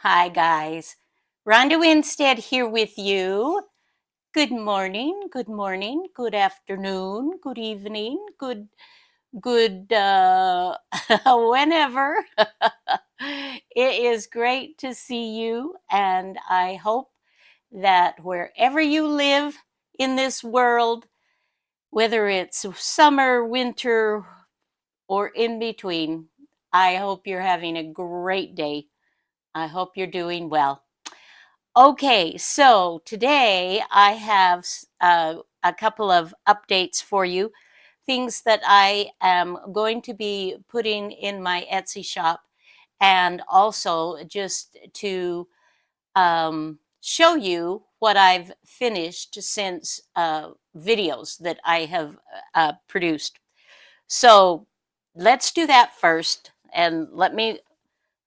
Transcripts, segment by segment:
Hi, guys. Ronda Winstead here with you. Good morning, good afternoon, good evening, good whenever. It is great to see you, and I hope that wherever you live in this world, whether it's summer, winter, or in between, I hope you're having a great day. I hope you're doing well. Okay, so today I have a couple of updates for you, things that I am going to be putting in my Etsy shop, and also just to show you what I've finished since videos that I have produced. So let's do that first, and let me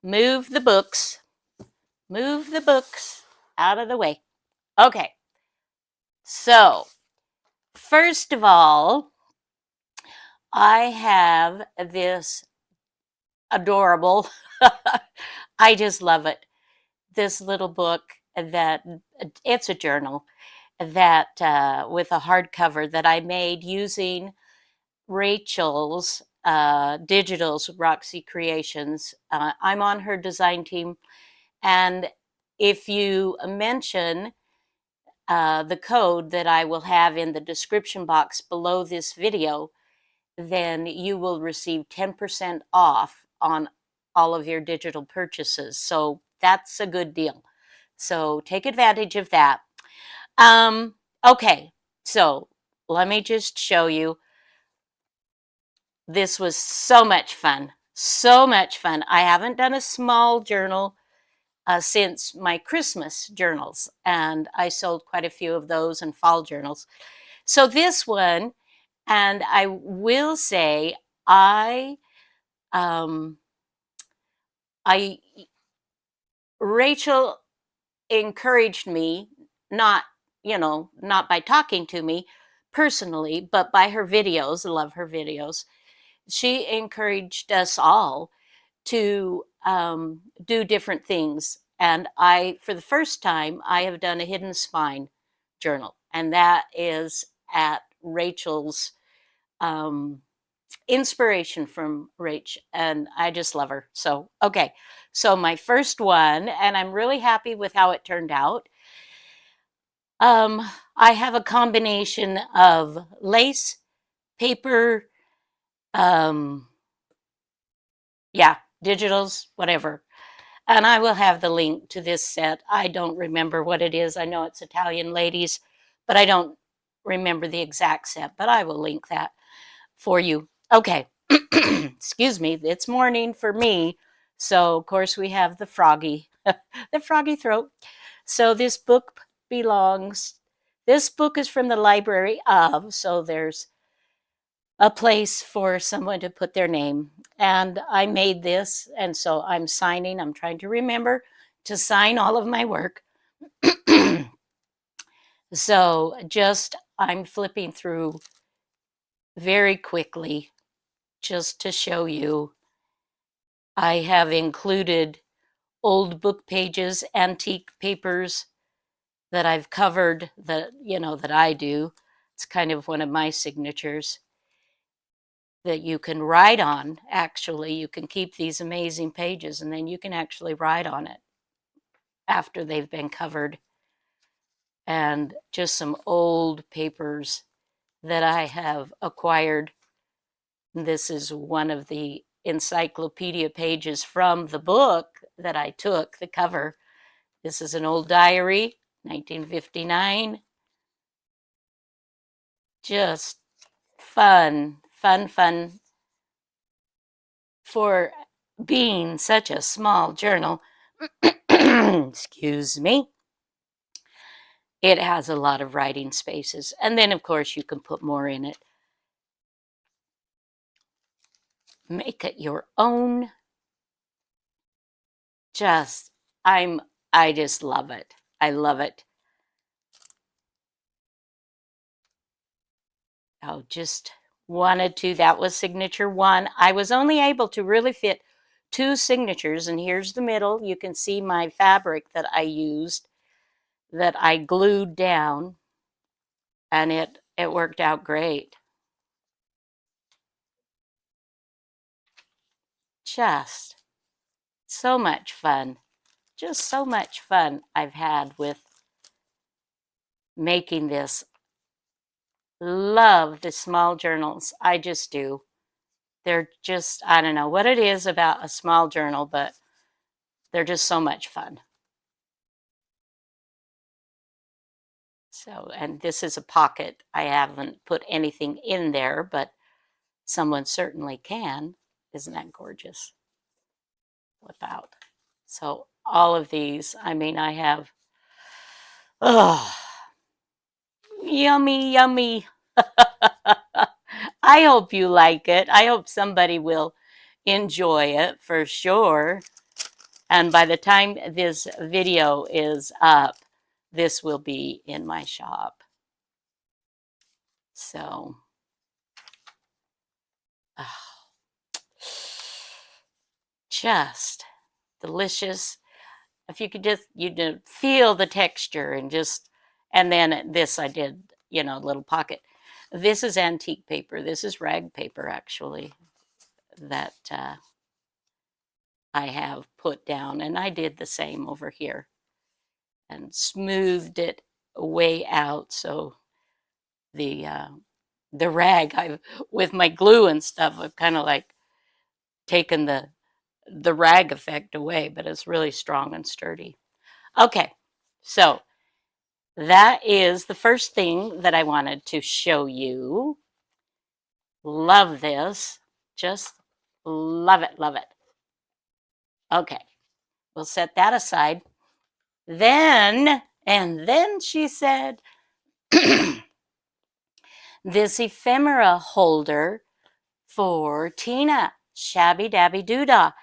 move the books, move the books out of the way. Okay, so first of all, I have this adorable, I just love it, this little book that it's a journal that with a hardcover that I made using Rachel's Digitals, Roxy Creations. I'm on her design team, and if you mention the code that I will have in the description box below this video, then you will receive 10% off on all of your digital purchases. So that's a good deal. So take advantage of that. Okay, so let me just show you. This was so much fun. So much fun. I haven't done a small journal since my Christmas journals, and I sold quite a few of those and fall journals. So this one, and I will say, um, I Rachel encouraged me, not not by talking to me personally, but by her videos. I love her videos. She encouraged us all to do different things. And for the first time, I have done a hidden spine journal, and that is at Rachel's um, inspiration from Rach, and I just love her. So, okay. So, my first one, and I'm really happy with how it turned out. I have a combination of lace, paper, um, yeah, digitals, whatever. And I will have the link to this set. I don't remember what it is. I know it's Italian ladies, but I don't remember the exact set, but I will link that for you. Okay. Excuse me. It's morning for me. So, of course, we have the froggy, the froggy throat. So, this book is from the library of, so there's a place for someone to put their name. And I made this, and so I'm trying to remember to sign all of my work. So I'm flipping through very quickly just to show you. I have included old book pages, antique papers that I've covered that I do. It's kind of one of my signatures that you can write on. Actually, you can keep these amazing pages and then you can actually write on it after they've been covered. And just some old papers that I have acquired. This is one of the encyclopedia pages from the book that I took, the cover. This is an old diary, 1959. Just fun for being such a small journal. Excuse me. It has a lot of writing spaces. And then, of course, you can put more in it. Make it your own. I just love it. I love it. Oh, just wanted to. That was signature one. I was only able to really fit 2 signatures, and here's the middle. You can see my fabric that I used, that I glued down, and it worked out great. Just so much fun. Just so much fun I've had with making this. Love the small journals. I just do. They're just, I don't know what it is about a small journal, but they're just so much fun. So, and this is a pocket. I haven't put anything in there, but someone certainly can. Isn't that gorgeous? Flip out. So all of these, I mean, I have, oh, yummy, yummy. I hope you like it. I hope somebody will enjoy it for sure. And by the time this video is up, this will be in my shop. So, just delicious. If you could just, feel the texture and then this I did, little pocket. This is antique paper. This is rag paper, actually, that I have put down. And I did the same over here and smoothed it way out. So the rag, with my glue and stuff, I've kind of like taken the rag effect away, but it's really strong and sturdy. Okay, so that is the first thing that I wanted to show you. Love this. Just love it, love it. Okay, we'll set that aside. Then she said, this ephemera holder for Tina, Shabbydabbydoodah.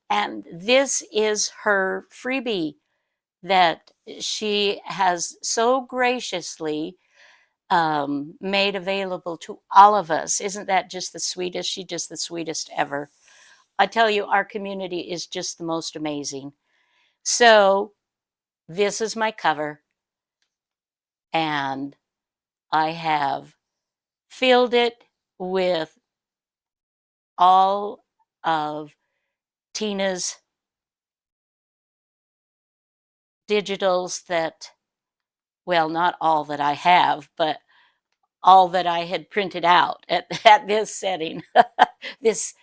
And this is her freebie that she has so graciously made available to all of us. Isn't that just the sweetest? She's just the sweetest ever. I tell you, our community is just the most amazing. So this is my cover, and I have filled it with all of Tina's digitals that, well, not all that I have, but all that I had printed out at this setting, this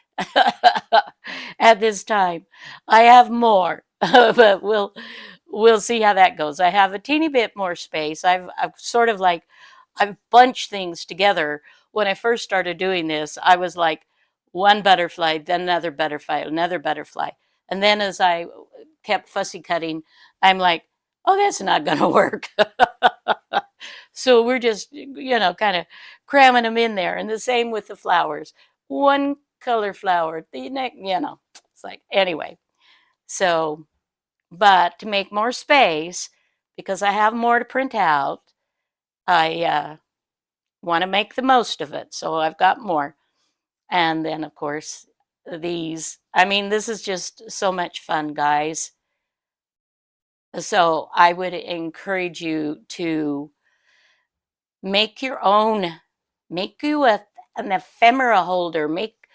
at this time. I have more, but we'll see how that goes. I have a teeny bit more space. I've sort of like I've bunched things together. When I first started doing this, I was like one butterfly, then another butterfly, and then as I kept fussy cutting, I'm like, oh, that's not going to work. So we're just, kind of cramming them in there. And the same with the flowers. One color flower, the next, it's like, anyway. So, but to make more space, because I have more to print out, I want to make the most of it. So I've got more. And then, of course, these. I mean, this is just so much fun, guys. So I would encourage you to make your own. Make you an ephemera holder. Make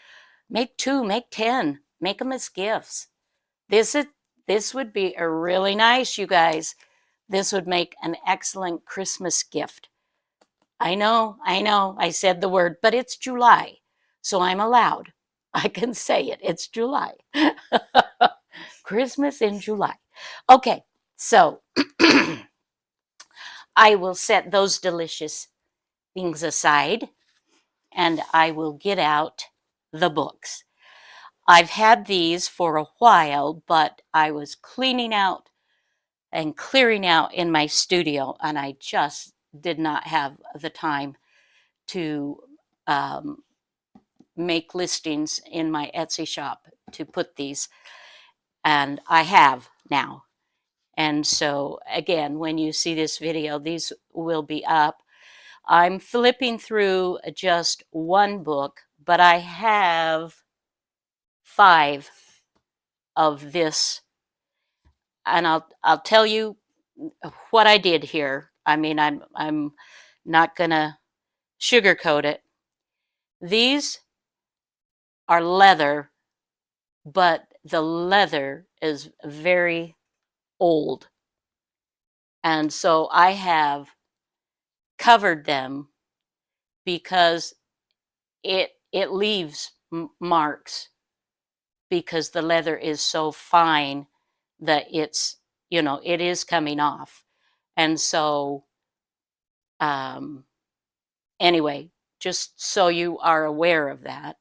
2, make 10. Make them as gifts. This would be a really nice, you guys. This would make an excellent Christmas gift. I know, I said the word, but it's July, so I'm allowed. I can say it. It's July. Christmas in July. Okay, so I will set those delicious things aside, and I will get out the books. I've had these for a while, but I was cleaning out and clearing out in my studio, and I just did not have the time to make listings in my Etsy shop to put these, and I have now. And so again, when you see this video, these will be up. I'm flipping through just one book, but I have 5 of this, and I'll tell you what I did here. I mean, I'm not gonna sugarcoat it. These are leather, but the leather is very old. And so I have covered them because it leaves marks, because the leather is so fine that it's, it is coming off. And so anyway, just so you are aware of that.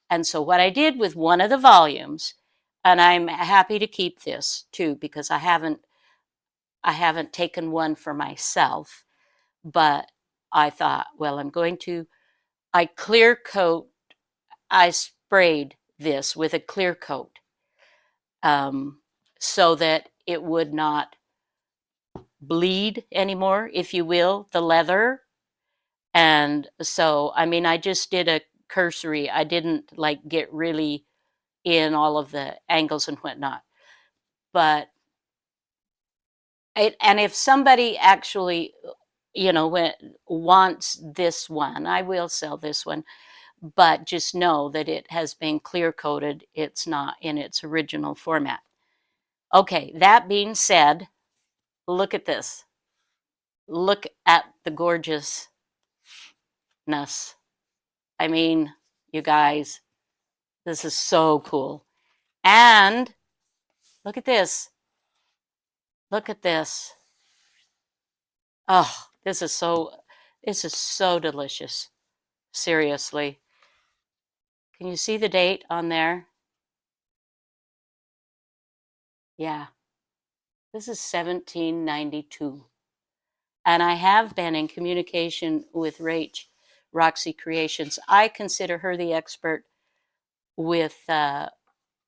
And so what I did with one of the volumes, and I'm happy to keep this too, because I haven't taken one for myself, but I thought, well, I clear coat, I sprayed this with a clear coat, so that it would not bleed anymore, if you will, the leather. And so, I mean, I just did a cursory. I didn't like get really in all of the angles and whatnot. But and if somebody actually, wants this one, I will sell this one. But just know that it has been clear coated. It's not in its original format. Okay, that being said, look at this. Look at the gorgeousness. I mean, you guys, this is so cool. And look at this. Look at this. Oh, this is so delicious. Seriously. Can you see the date on there? Yeah. This is 1792. And I have been in communication with Roxy Creations. I consider her the expert with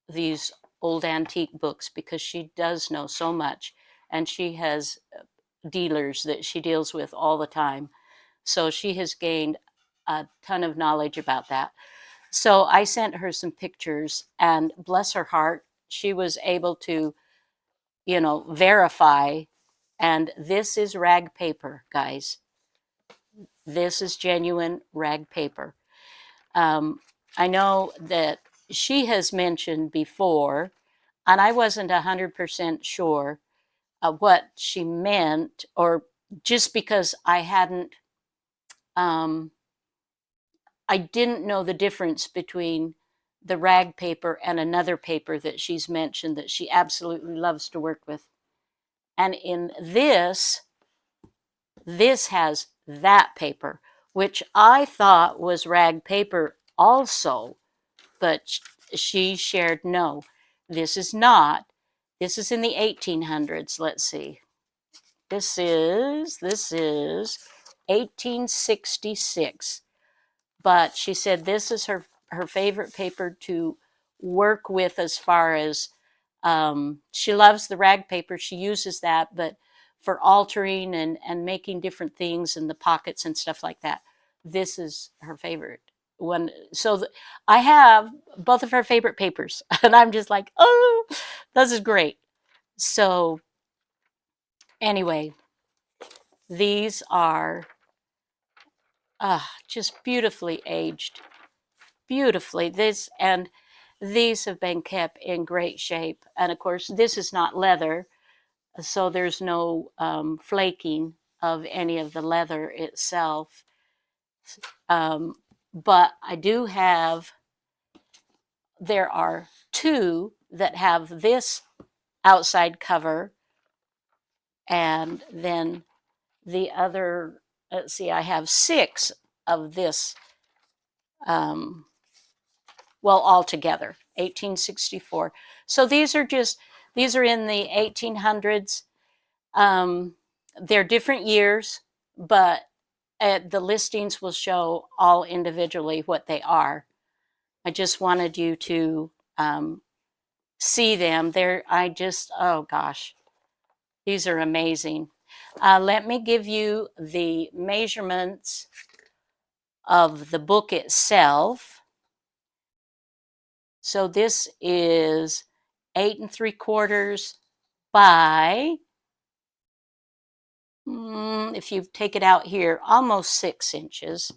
these old antique books, because she does know so much, and she has dealers that she deals with all the time. So she has gained a ton of knowledge about that. So I sent her some pictures, and bless her heart, she was able to, verify. And this is rag paper, guys. This is genuine rag paper. I know that she has mentioned before, and I wasn't 100% sure what she meant, or just because I didn't know the difference between the rag paper and another paper that she's mentioned that she absolutely loves to work with. And in this has that paper, which I thought was rag paper also, but she shared, no, this is not. This is in the 1800s. Let's see. This is 1866. But she said this is her favorite paper to work with, as far as she loves the rag paper. She uses that, but for altering and making different things in the pockets and stuff like that, this is her favorite one. So I have both of her favorite papers, and I'm just like, oh, this is great. So anyway, these are just beautifully aged. Beautifully. These have been kept in great shape. And of course, this is not leather, so there's no flaking of any of the leather itself. But I do have, there are two that have this outside cover, and then the other, let's see, I have 6 of this, well, altogether, 1864. So these are in the 1800s. They're different years, but the listings will show all individually what they are. I just wanted you to see them. Oh gosh, these are amazing. Let me give you the measurements of the book itself. So this is 8 3/4 by, if you take it out here, almost 6 inches.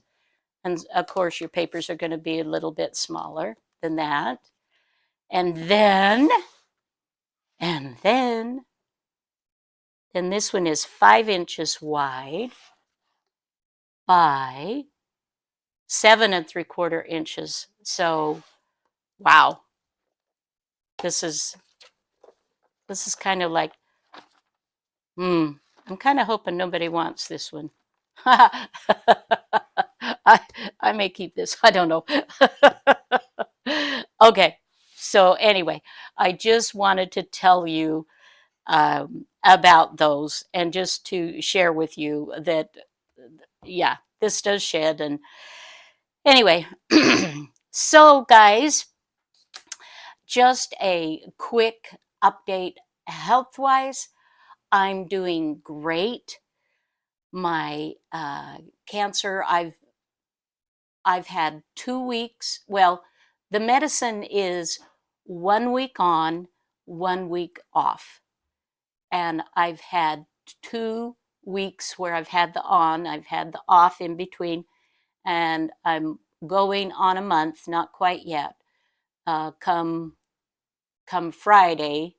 And of course, your papers are going to be a little bit smaller than that. And then this one is 5 inches wide by 7 3/4 inches. So, wow, this is kind of like, I'm kind of hoping nobody wants this one. I may keep this. I don't know. Okay. So anyway, I just wanted to tell you about those and just to share with you that, yeah, this does shed. And anyway, so guys, just a quick update health wise. I'm doing great. My cancer, I've had 2 weeks. Well, the medicine is 1 week on, 1 week off. And I've had 2 weeks where I've had the on, I've had the off in between, and I'm going on a month, not quite yet. Come Friday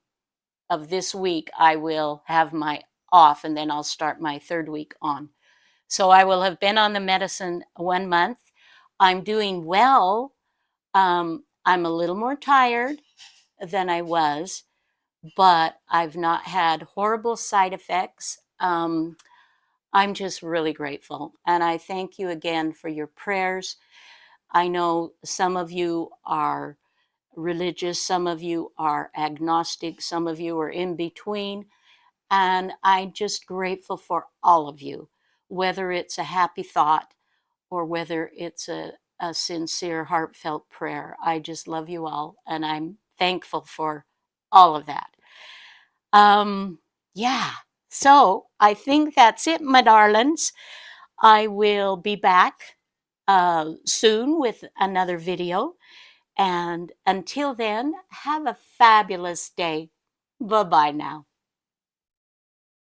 of this week, I will have my off, and then I'll start my 3rd week on. So I will have been on the medicine 1 month. I'm doing well. I'm a little more tired than I was, but I've not had horrible side effects. I'm just really grateful. And I thank you again for your prayers. I know some of you are religious, some of you are agnostic, some of you are in between. And I'm just grateful for all of you, whether it's a happy thought or whether it's a sincere, heartfelt prayer. I just love you all, and I'm thankful for all of that. Yeah, so I think that's it, my darlings. I will be back soon with another video. And until then, have a fabulous day. Bye-bye now.